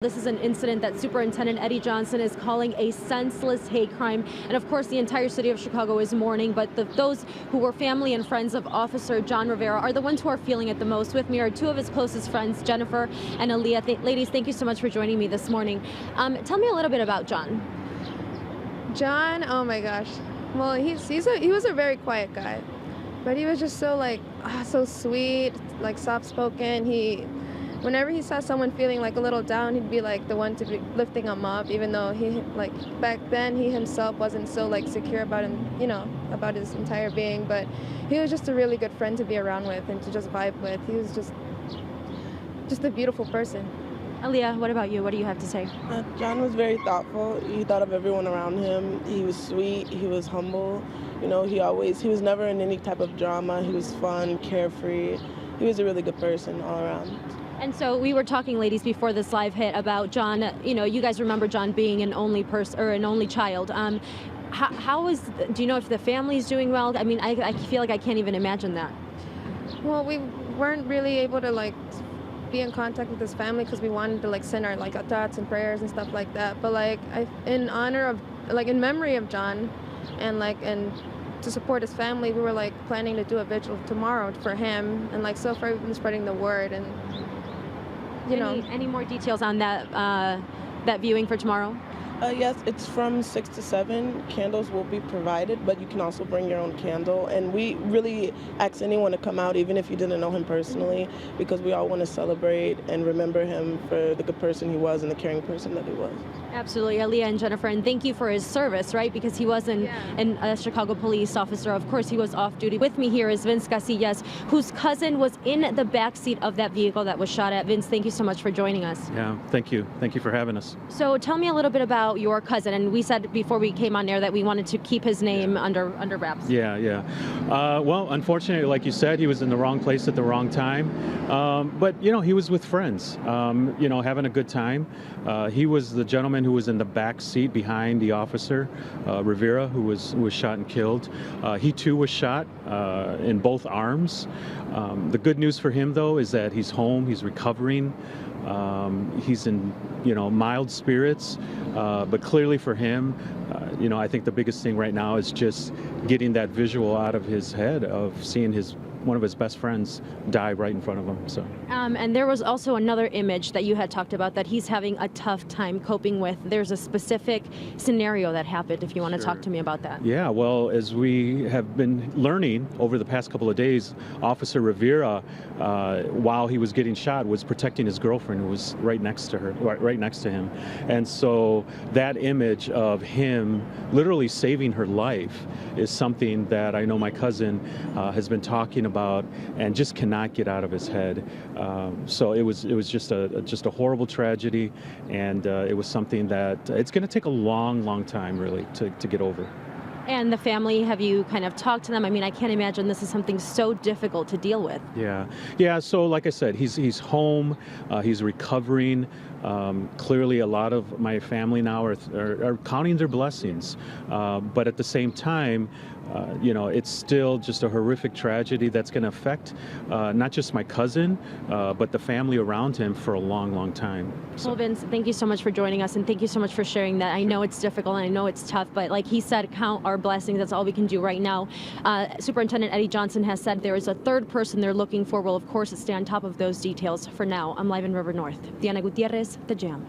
This is an incident that Superintendent Eddie Johnson is calling a senseless hate crime. And of course, the entire city of Chicago is mourning, but those who were family and friends of Officer John Rivera are the ones who are feeling it the most. With me are two of his closest friends, Jennifer and Aliyah. Ladies, thank you so much for joining me this morning. Tell me a little bit about John. John, oh my gosh. Well, he was a very quiet guy, but he was just so sweet, like soft-spoken. Whenever he saw someone feeling like a little down, he'd be like the one to be lifting them up, even though back then he himself wasn't so secure about about his entire being. But he was just a really good friend to be around with and to just vibe with. He was just a beautiful person. Aliyah, what about you? What do you have to say? John was very thoughtful. He thought of everyone around him. He was sweet. He was humble. He was never in any type of drama. He was fun, carefree. He was a really good person all around. And so we were talking, ladies, before this live hit about John. You guys remember John being an only person or an only child. Do you know if the family's doing well? I mean, I feel like I can't even imagine that. Well, we weren't really able to be in contact with his family because we wanted to send our thoughts and prayers and stuff like that. But in honor of in memory of John, and to support his family, we were planning to do a vigil tomorrow for him. And so far we've been spreading the word and. Any more details on that viewing for tomorrow? Yes, it's from 6 to 7. Candles will be provided, but you can also bring your own candle. And we really ask anyone to come out, even if you didn't know him personally, because we all want to celebrate and remember him for the good person he was and the caring person that he was. Absolutely, Aliyah and Jennifer, and thank you for his service, right? Because he was a Chicago police officer. Of course, he was off duty. With me here is Vincent Casillas, whose cousin was in the back seat of that vehicle that was shot at. Vince, thank you so much for joining us. Yeah, thank you. Thank you for having us. So tell me a little bit about your cousin. And we said before we came on air that we wanted to keep his name under wraps. Yeah. Well, unfortunately, like you said, he was in the wrong place at the wrong time. But he was with friends, having a good time. He was the gentleman who was in the back seat behind the officer, Rivera, who was shot and killed. He too was shot in both arms. The good news for him, though, is that he's home. He's recovering. He's in, mild spirits, but clearly for him, I think the biggest thing right now is just getting that visual out of his head of seeing one of his best friends die right in front of him. So. And there was also another image that you had talked about that he's having a tough time coping with. There's a specific scenario that happened, if you want to talk to me about that. Yeah, well, as we have been learning over the past couple of days, Officer Rivera, while he was getting shot, was protecting his girlfriend who was right next to him. And so that image of him literally saving her life is something that I know my cousin has been talking about and just cannot get out of his head. So it was just a horrible tragedy, and it was something that it's going to take a long time really to get over. And the family, have you kind of talked to them? I mean, I can't imagine this is something so difficult to deal with. Yeah. So like I said, he's home. He's recovering. Clearly, a lot of my family now are counting their blessings. But at the same time, it's still just a horrific tragedy that's going to affect not just my cousin, but the family around him for a long time. So. Well, Vince, thank you so much for joining us, and thank you so much for sharing that. I know it's difficult, and I know it's tough, but like he said, count our blessings. That's all we can do right now. Superintendent Eddie Johnson has said there is a third person they're looking for. We'll, of course, stay on top of those details. For now, I'm live in River North. Diana Gutierrez, The Jam.